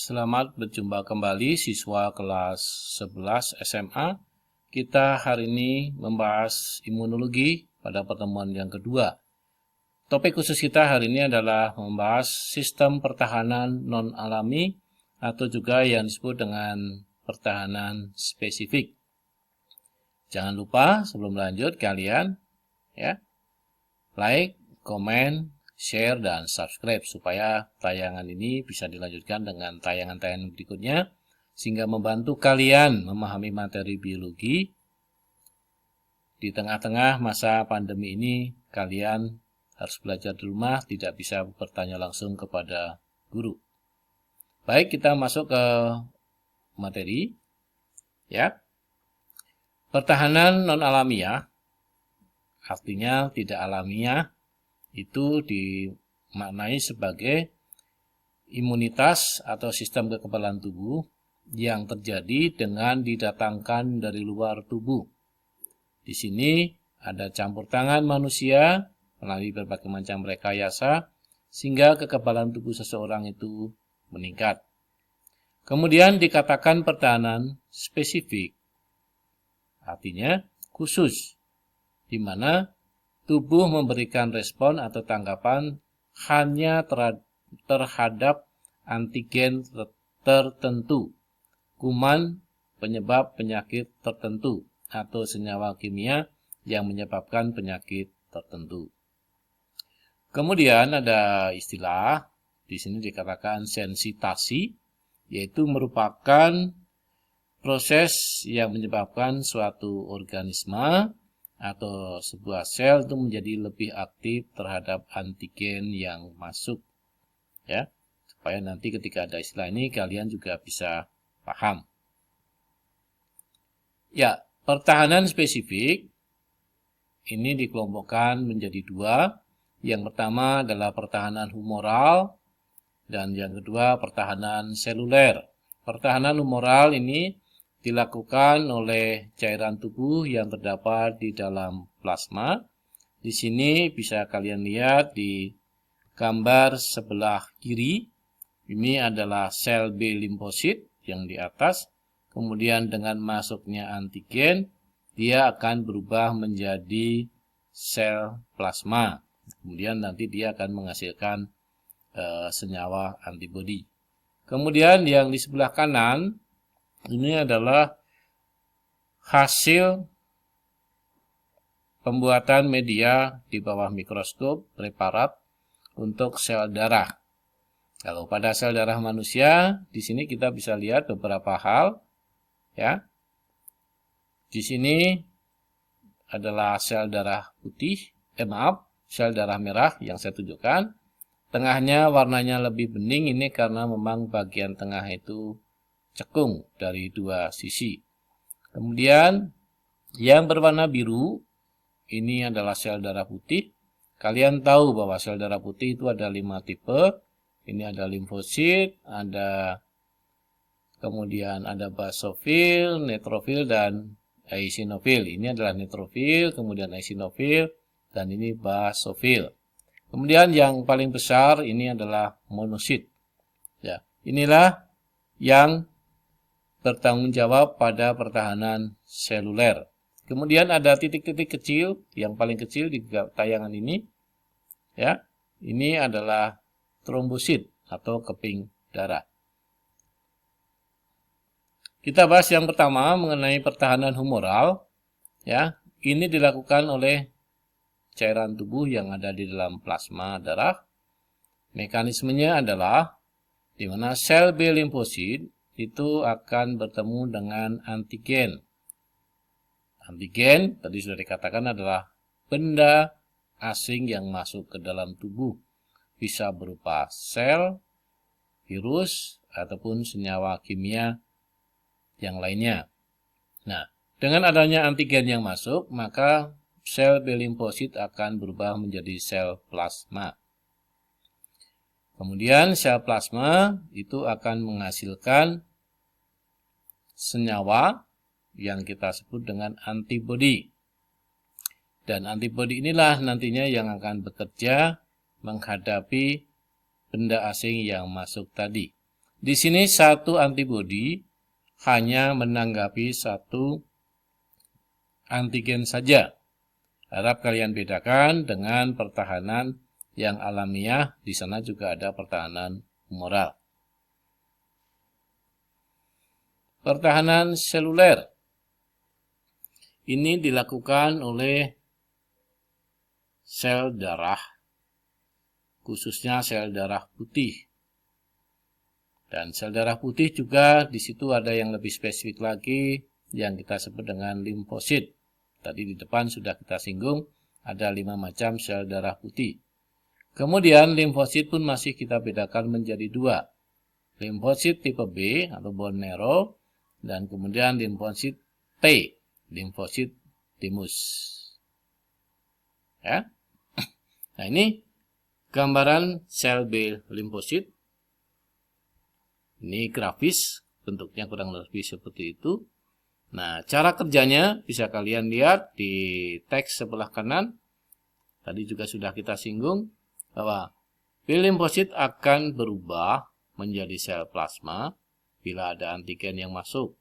Selamat berjumpa kembali siswa kelas 11 SMA. Kita hari ini membahas imunologi pada pertemuan yang kedua. Topik khusus kita hari ini adalah membahas sistem pertahanan non-alami atau juga yang disebut dengan pertahanan spesifik. Jangan lupa sebelum lanjut kalian like, komen, share, dan subscribe supaya tayangan ini bisa dilanjutkan dengan tayangan-tayangan berikutnya sehingga membantu kalian memahami materi biologi. Di tengah-tengah masa pandemi ini kalian harus belajar di rumah, tidak bisa bertanya langsung kepada guru. Baik, kita masuk ke materi ya. Pertahanan non-alamiah artinya tidak alamiah itu dimaknai sebagai imunitas atau sistem kekebalan tubuh yang terjadi dengan didatangkan dari luar tubuh. Di sini ada campur tangan manusia melalui berbagai macam rekayasa sehingga kekebalan tubuh seseorang itu meningkat. Kemudian dikatakan pertahanan spesifik, artinya khusus, di mana tubuh memberikan respon atau tanggapan hanya terhadap antigen tertentu, kuman penyebab penyakit tertentu, atau senyawa kimia yang menyebabkan penyakit tertentu. Kemudian ada istilah, di sini dikatakan sensitasi, yaitu merupakan proses yang menyebabkan suatu organisme atau sebuah sel itu menjadi lebih aktif terhadap antigen yang masuk, ya, supaya nanti ketika ada istilah ini kalian juga bisa paham. Ya, pertahanan spesifik ini dikelompokkan menjadi dua. Yang pertama adalah pertahanan humoral dan yang kedua pertahanan seluler. Pertahanan humoral ini dilakukan oleh cairan tubuh yang terdapat di dalam plasma. Di sini bisa kalian lihat di gambar sebelah kiri. Ini adalah sel B limfosit yang di atas. Kemudian dengan masuknya antigen, dia akan berubah menjadi sel plasma. Kemudian nanti dia akan menghasilkan senyawa antibodi. Kemudian yang di sebelah kanan ini adalah hasil pembuatan media di bawah mikroskop preparat untuk sel darah. Kalau pada sel darah manusia, di sini kita bisa lihat beberapa hal, ya. Di sini adalah sel darah putih, sel darah merah yang saya tunjukkan. Tengahnya warnanya lebih bening, ini karena memang bagian tengah itu cekung dari dua sisi. Kemudian yang berwarna biru ini adalah sel darah putih. Kalian tahu bahwa sel darah putih itu ada 5 tipe. Ini ada limfosit, kemudian ada basofil, neutrofil, dan eosinofil. Ini adalah neutrofil, kemudian eosinofil, dan ini basofil. Kemudian yang paling besar ini adalah monosit. Ya, inilah yang bertanggung jawab pada pertahanan seluler. Kemudian ada titik-titik kecil, yang paling kecil di tayangan ini, ya, ini adalah trombosit atau keping darah. Kita bahas yang pertama mengenai pertahanan humoral, ya. Ini dilakukan oleh cairan tubuh yang ada di dalam plasma darah. Mekanismenya adalah di mana sel B limfosit itu akan bertemu dengan antigen. Antigen tadi sudah dikatakan adalah benda asing yang masuk ke dalam tubuh. Bisa berupa sel, virus, ataupun senyawa kimia yang lainnya. Nah, dengan adanya antigen yang masuk, maka sel B limfosit akan berubah menjadi sel plasma. Kemudian sel plasma itu akan menghasilkan senyawa yang kita sebut dengan antibodi. Dan antibodi inilah nantinya yang akan bekerja menghadapi benda asing yang masuk tadi. Di sini satu antibodi hanya menanggapi satu antigen saja. Harap kalian bedakan dengan pertahanan yang alamiah. Di sana juga ada pertahanan humoral. Pertahanan seluler ini dilakukan oleh sel darah, khususnya sel darah putih. Dan sel darah putih juga di situ ada yang lebih spesifik lagi yang kita sebut dengan limfosit. Tadi di depan sudah kita singgung, ada 5 macam sel darah putih. Kemudian limfosit pun masih kita bedakan menjadi 2. Limfosit tipe B atau bone marrow, dan kemudian limfosit T, limfosit thymus. Ya. Nah, ini gambaran sel B limfosit. Ini grafis, bentuknya kurang lebih seperti itu. Nah, cara kerjanya bisa kalian lihat di teks sebelah kanan. Tadi juga sudah kita singgung bahwa B limfosit akan berubah menjadi sel plasma bila ada antigen yang masuk.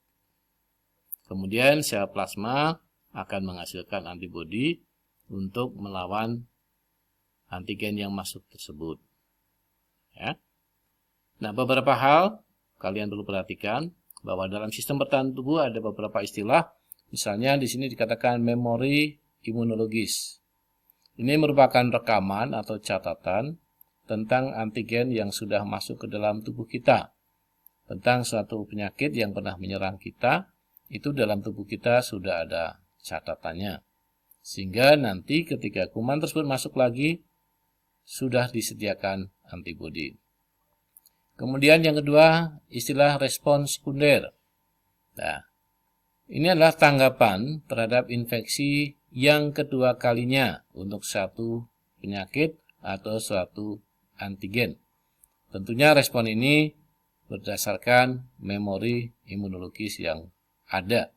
Kemudian sel plasma akan menghasilkan antibodi untuk melawan antigen yang masuk tersebut. Ya. Nah, beberapa hal kalian perlu perhatikan bahwa dalam sistem pertahanan tubuh ada beberapa istilah. Misalnya di sini dikatakan memori imunologis. Ini merupakan rekaman atau catatan tentang antigen yang sudah masuk ke dalam tubuh kita. Tentang suatu penyakit yang pernah menyerang kita, itu dalam tubuh kita sudah ada catatannya. Sehingga nanti ketika kuman tersebut masuk lagi, sudah disediakan antibodi. Kemudian yang kedua, istilah respons sekunder. Nah, ini adalah tanggapan terhadap infeksi yang kedua kalinya untuk suatu penyakit atau suatu antigen. Tentunya respon ini berdasarkan memori imunologis yang ada.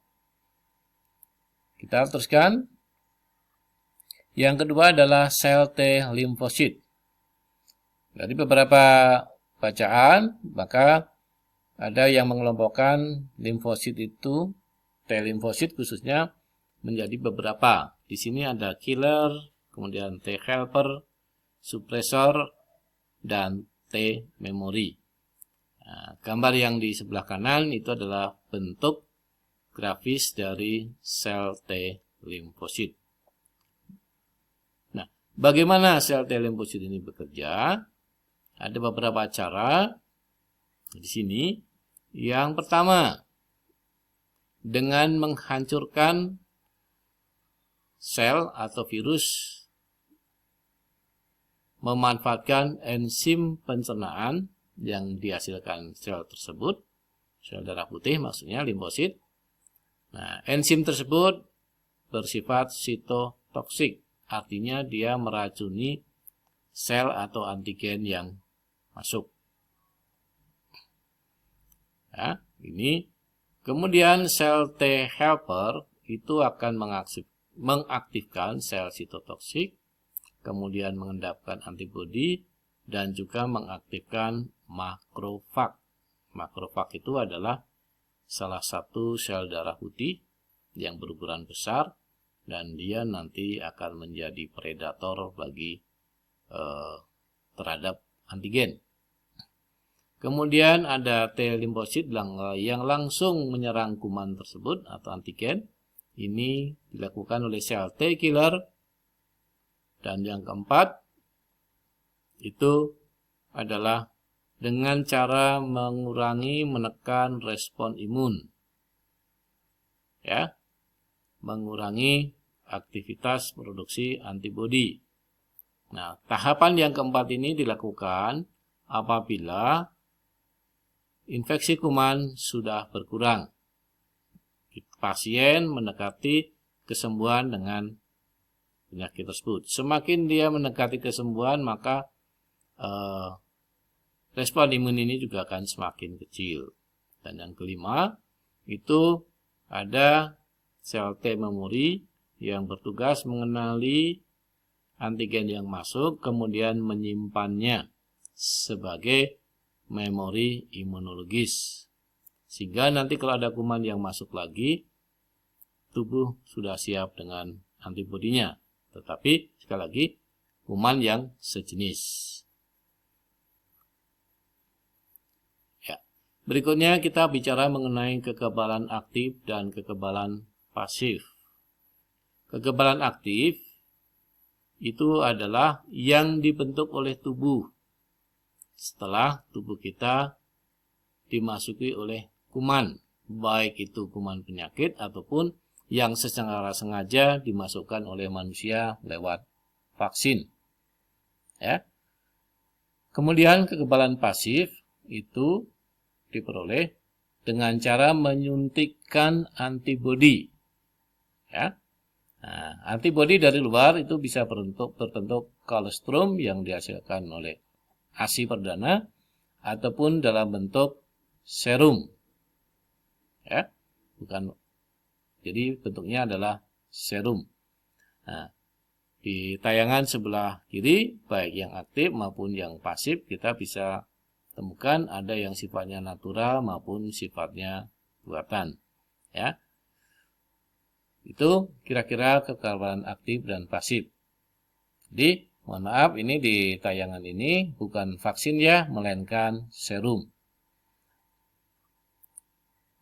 Kita teruskan. Yang kedua adalah sel T limfosit. Dari beberapa bacaan, maka ada yang mengelompokkan limfosit itu, T limfosit khususnya, menjadi beberapa. Di sini ada killer, kemudian T helper, suppressor, dan T memory. Nah, gambar yang di sebelah kanan itu adalah bentuk grafis dari sel T limfosit. Nah, bagaimana sel T limfosit ini bekerja? Ada beberapa cara di sini. Yang pertama, dengan menghancurkan sel atau virus, memanfaatkan enzim pencernaan yang dihasilkan sel tersebut, sel darah putih maksudnya limfosit. Nah, enzim tersebut bersifat sitotoksik, artinya dia meracuni sel atau antigen yang masuk. Ya, ini. Kemudian sel T helper itu akan mengaktifkan sel sitotoksik, kemudian mengendapkan antibodi, dan juga mengaktifkan makrofag. Makrofag itu adalah salah satu sel darah putih yang berukuran besar, dan dia nanti akan menjadi predator bagi terhadap antigen. Kemudian ada T limfosit yang langsung menyerang kuman tersebut atau antigen. Ini dilakukan oleh sel T killer. Dan yang keempat itu adalah dengan cara mengurangi menekan respon imun. Ya. Mengurangi aktivitas produksi antibodi. Nah, tahapan yang keempat ini dilakukan apabila infeksi kuman sudah berkurang. Pasien mendekati kesembuhan dengan penyakit tersebut. Semakin dia mendekati kesembuhan, maka respon imun ini juga akan semakin kecil. Dan yang kelima, itu ada sel T memory yang bertugas mengenali antigen yang masuk, kemudian menyimpannya sebagai memori imunologis. Sehingga nanti kalau ada kuman yang masuk lagi, tubuh sudah siap dengan antibodinya. Tetapi sekali lagi, kuman yang sejenis. Ya. Berikutnya kita bicara mengenai kekebalan aktif dan kekebalan pasif. Kekebalan aktif itu adalah yang dibentuk oleh tubuh setelah tubuh kita dimasuki oleh kuman, baik itu kuman penyakit ataupun yang secara sengaja dimasukkan oleh manusia lewat vaksin. Ya. Kemudian kekebalan pasif itu diperoleh dengan cara menyuntikkan antibodi. Ya. Nah, antibodi dari luar itu bisa berbentuk kolostrum yang dihasilkan oleh ASI perdana ataupun dalam bentuk serum. Ya, bukan. Jadi bentuknya adalah serum. Nah, di tayangan sebelah kiri, baik yang aktif maupun yang pasif, kita bisa temukan ada yang sifatnya natural maupun sifatnya buatan. Ya. Itu kira-kira kekebalan aktif dan pasif. Jadi, mohon maaf, ini di tayangan ini bukan vaksin ya, melainkan serum.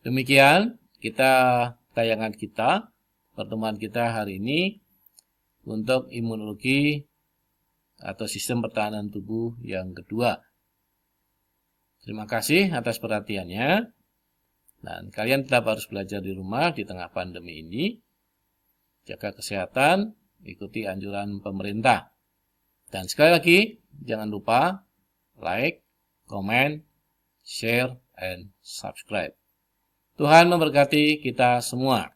Demikian tayangan kita, pertemuan kita hari ini untuk imunologi atau sistem pertahanan tubuh yang kedua. Terima kasih atas perhatiannya. Dan kalian tetap harus belajar di rumah di tengah pandemi ini. Jaga kesehatan, ikuti anjuran pemerintah. Dan sekali lagi, jangan lupa like, comment, share, and subscribe. Tuhan memberkati kita semua.